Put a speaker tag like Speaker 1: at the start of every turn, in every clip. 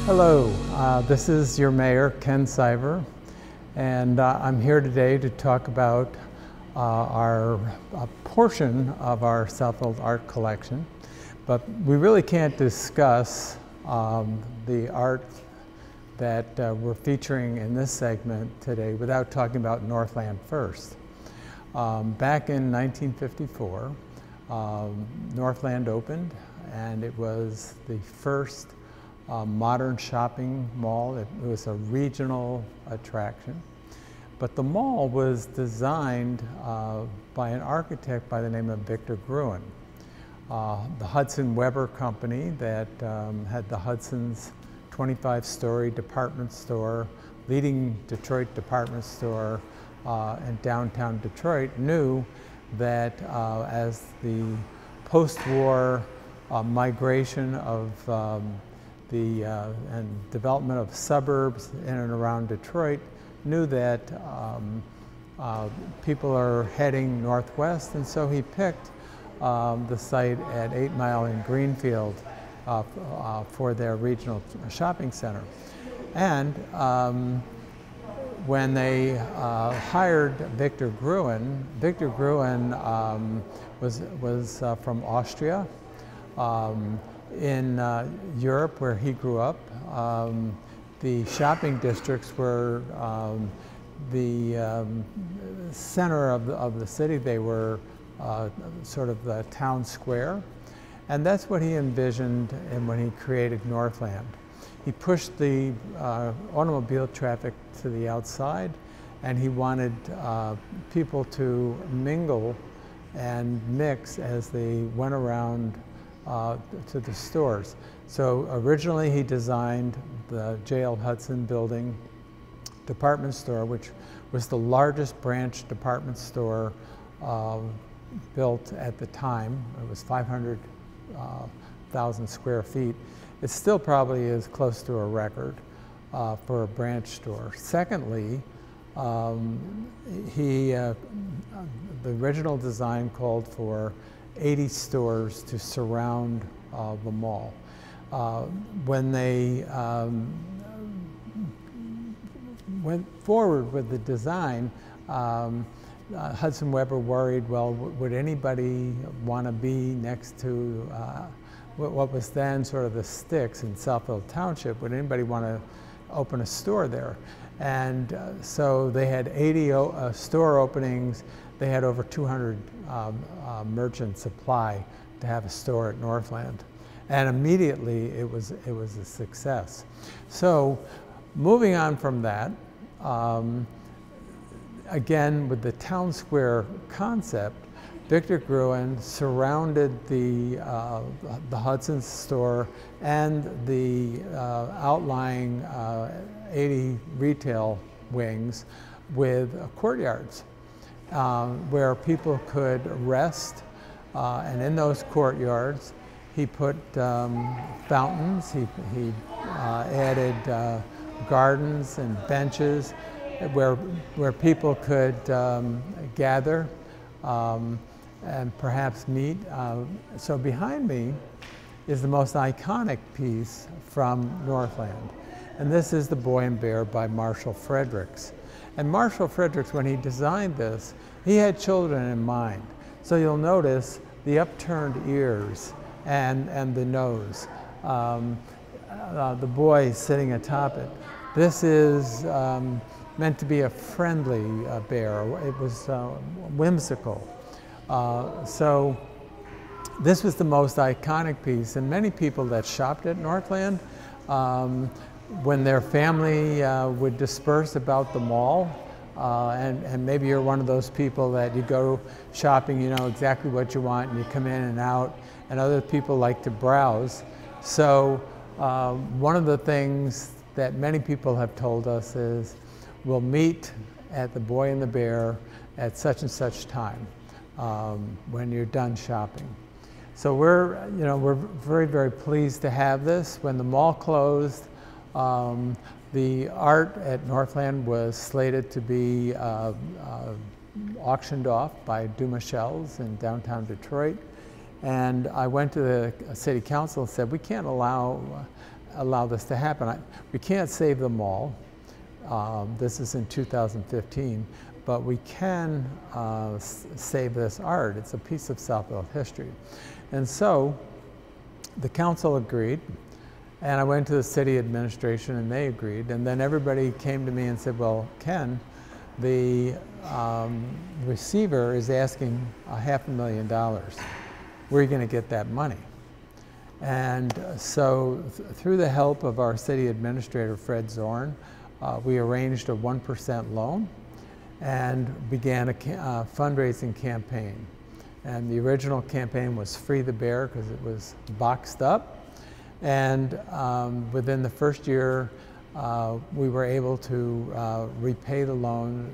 Speaker 1: Hello, this is your mayor, Ken Siver, and I'm here today to talk about a portion of our Southfield art collection. But we really can't discuss the art that we're featuring in this segment today without talking about Northland first. Back in 1954, Northland opened, and it was the first modern shopping mall. It was a regional attraction. But the mall was designed by an architect by the name of Victor Gruen. The Hudson Weber Company that had the Hudson's 25-story department store, leading Detroit department store in downtown Detroit, knew that as the post-war migration of and development of suburbs in and around Detroit, knew that people are heading northwest, and so he picked the site at 8 Mile in Greenfield for their regional shopping center. And when they hired Victor Gruen, Victor Gruen was from Austria. In Europe, where he grew up, the shopping districts were the center of the city. They were sort of the town square. And that's what he envisioned when he created Northland. He pushed the automobile traffic to the outside, and he wanted people to mingle and mix as they went around to the stores. So originally he designed the J.L. Hudson building department store, which was the largest branch department store built at the time. It was 500,000 square feet. It still probably is close to a record for a branch store. Secondly, the original design called for 80 stores to surround the mall. When they went forward with the design, Hudson Weber worried, well, would anybody want to be next to what was then sort of the sticks in Southfield Township? Would anybody want to open a store there? And so they had 80 store openings. They had over 200 merchants apply to have a store at Northland. And immediately it was a success. So moving on from that, again, with the town square concept, Victor Gruen surrounded the Hudson store and the outlying 80 retail wings with courtyards where people could rest. And in those courtyards, he put fountains, he added gardens and benches where people could gather and perhaps meet. So behind me is the most iconic piece from Northland. And this is The Boy and Bear by Marshall Fredericks. And Marshall Fredericks, when he designed this, he had children in mind. So you'll notice the upturned ears and the nose. The boy sitting atop it. This is meant to be a friendly bear. It was whimsical. So this was the most iconic piece, and many people that shopped at Northland, when their family would disperse about the mall, and maybe you're one of those people that you go shopping, you know exactly what you want, and you come in and out, and other people like to browse. So one of the things that many people have told us is, we'll meet at the Boy and the Bear at such and such time when you're done shopping. So we're very, very pleased to have this. When the mall closed, the art at Northland was slated to be auctioned off by Dumas-Schell's in downtown Detroit. And I went to the city council and said, we can't allow allow this to happen. We can't save them all. This is in 2015, but we can save this art. It's a piece of Southfield history. And so the council agreed, and I went to the city administration and they agreed, and then everybody came to me and said, well, Ken, the receiver is asking $500,000. Where are you going to get that money? And so through the help of our city administrator, Fred Zorn, we arranged a 1% loan and began a fundraising campaign. And the original campaign was Free the Bear because it was boxed up. And within the first year, we were able to repay the loan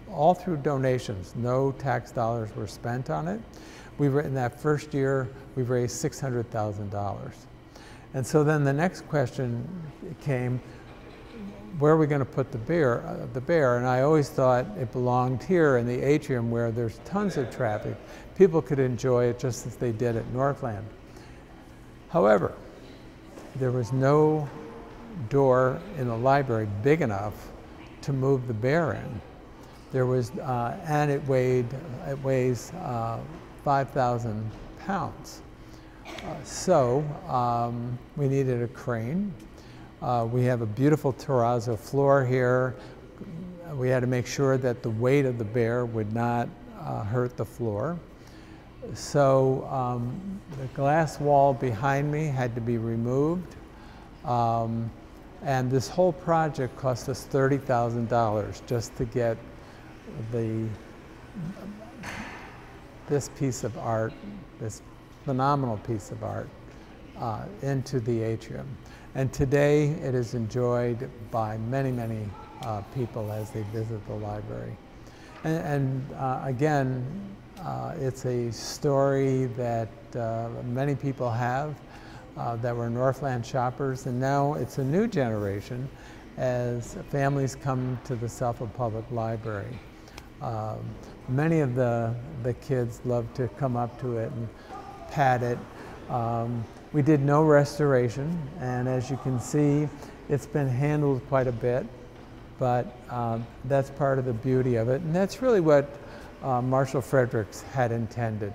Speaker 1: all through donations. No tax dollars were spent on it. In that first year, we raised $600,000. And so then the next question came, where are we going to put the bear? And I always thought it belonged here in the atrium where there's tons of traffic. People could enjoy it just as they did at Northland. However, there was no door in the library big enough to move the bear in. There was, and it weighs 5,000 pounds. So we needed a crane. We have a beautiful terrazzo floor here. We had to make sure that the weight of the bear would not hurt the floor. So the glass wall behind me had to be removed. And this whole project cost us $30,000 just to get this piece of art, this phenomenal piece of art, into the atrium. And today it is enjoyed by many, many people as they visit the library. And again, it's a story that many people have that were Northland shoppers, and now it's a new generation as families come to the Southfield Public Library. Many of the kids love to come up to it and pat it. We did no restoration, and as you can see, it's been handled quite a bit, but that's part of the beauty of it, and that's really what Marshall Fredericks had intended.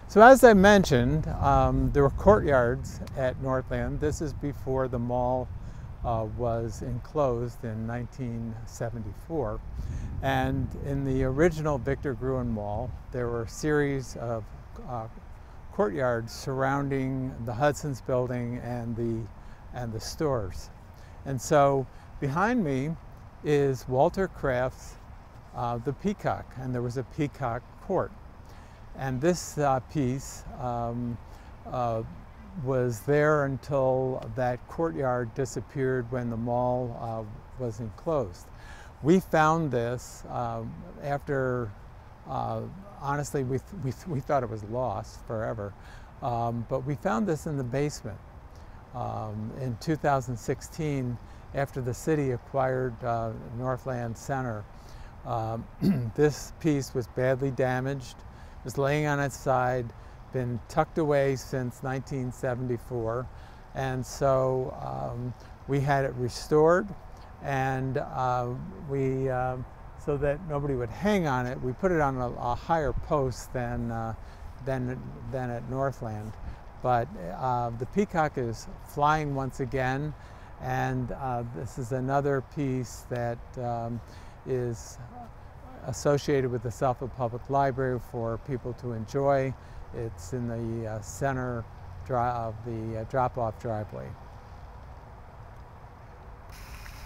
Speaker 1: So as I mentioned, there were courtyards at Northland. This is before the mall was enclosed in 1974. And in the original Victor Gruen Mall, there were a series of courtyards surrounding the Hudson's building and the stores. And so behind me is Walter Kraft's The Peacock, and there was a peacock court. And this piece was there until that courtyard disappeared when the mall was enclosed. We found this after, honestly, we thought it was lost forever, but we found this in the basement. In 2016, after the city acquired Northland Center, this piece was badly damaged. It was laying on its side, been tucked away since 1974, and so we had it restored, and so that nobody would hang on it, we put it on a higher post than at Northland. But the peacock is flying once again, and this is another piece that is associated with the Southfield Public Library for people to enjoy. It's in the center of the drop-off driveway.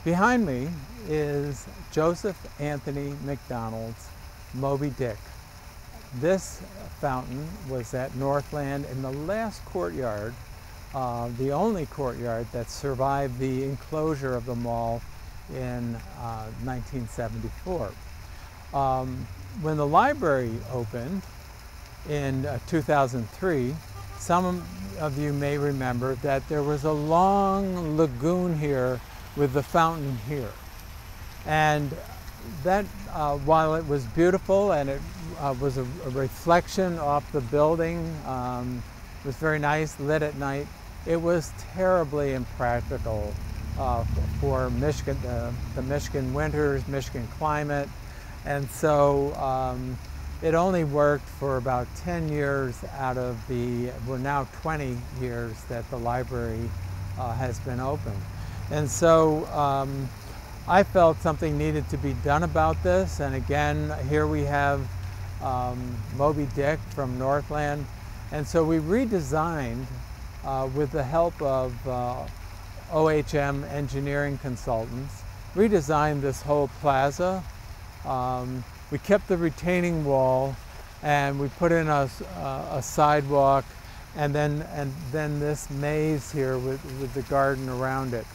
Speaker 1: Behind me is Joseph Anthony McDonald's Moby Dick. This fountain was at Northland in the last courtyard, the only courtyard that survived the enclosure of the mall in 1974. When the library opened in 2003, some of you may remember that there was a long lagoon here with the fountain here. And that, while it was beautiful and it was a reflection off the building, was very nice, lit at night. It was terribly impractical for Michigan, the Michigan winters, Michigan climate. And so it only worked for about 10 years out of the, well, now 20 years that the library has been open. And so I felt something needed to be done about this. And again, here we have Moby Dick from Northland. And so we redesigned, with the help of OHM engineering consultants, redesigned this whole plaza. We kept the retaining wall, and we put in a sidewalk, and then this maze here with the garden around it.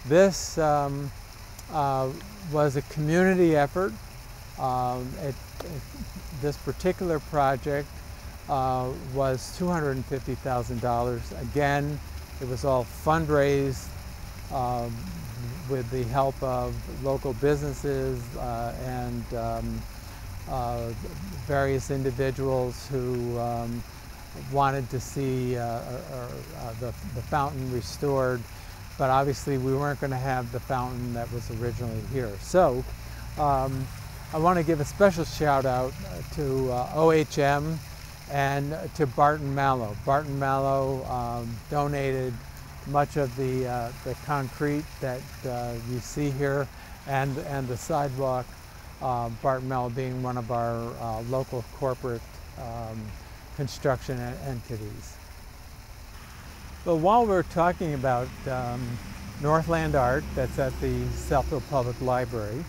Speaker 1: This was a community effort. This particular project was $250,000. Again, it was all fundraised with the help of local businesses and various individuals who wanted to see the fountain restored, but obviously we weren't going to have the fountain that was originally here. So I want to give a special shout out to OHM and to Barton Malow. Barton Malow donated much of the concrete that you see here and the sidewalk, Barton Malow being one of our local corporate construction entities. But while we're talking about Northland art that's at the Southfield Public Library,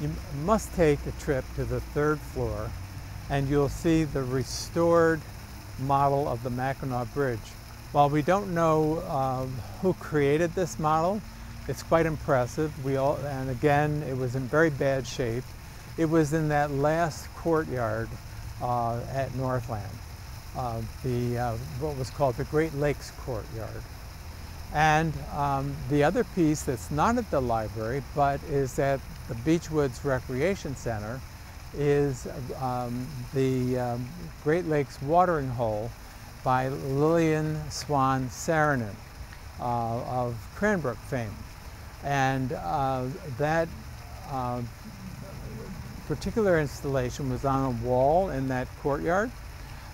Speaker 1: you must take a trip to the 3rd floor and you'll see the restored model of the Mackinac Bridge. While we don't know who created this model, it's quite impressive. And again, it was in very bad shape. It was in that last courtyard at Northland, what was called the Great Lakes Courtyard. And the other piece that's not at the library, but is at the Beechwoods Recreation Center, is the Great Lakes Watering Hole by Lillian Swan Saarinen of Cranbrook fame. And that particular installation was on a wall in that courtyard,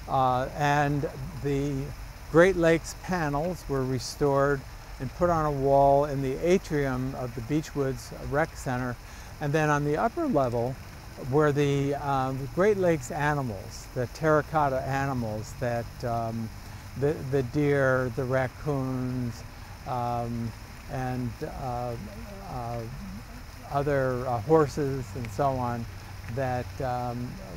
Speaker 1: and the Great Lakes panels were restored and put on a wall in the atrium of the Beechwoods Rec Center. And then on the upper level were the Great Lakes animals, the terracotta animals that the deer, the raccoons, and other horses and so on that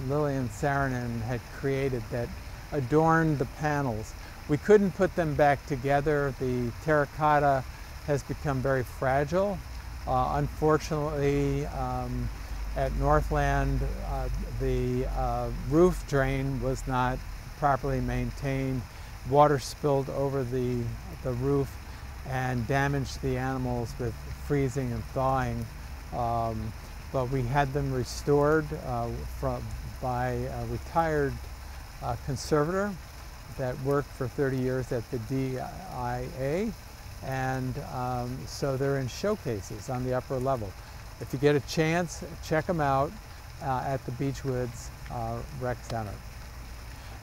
Speaker 1: Lillian Saarinen had created that adorned the panels. We couldn't put them back together. The terracotta has become very fragile. Unfortunately, at Northland, the roof drain was not properly maintained. Water spilled over the roof and damaged the animals with freezing and thawing. But we had them restored by a retired conservator that worked for 30 years at the DIA, and so they're in showcases on the upper level. If you get a chance, check them out at the Beechwoods Rec Center.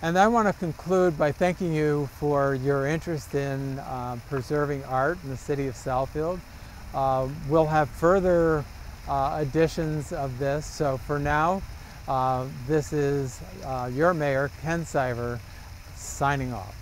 Speaker 1: And I want to conclude by thanking you for your interest in preserving art in the city of Southfield. We'll have further editions of this, so for now, this is your mayor, Ken Siver, signing off.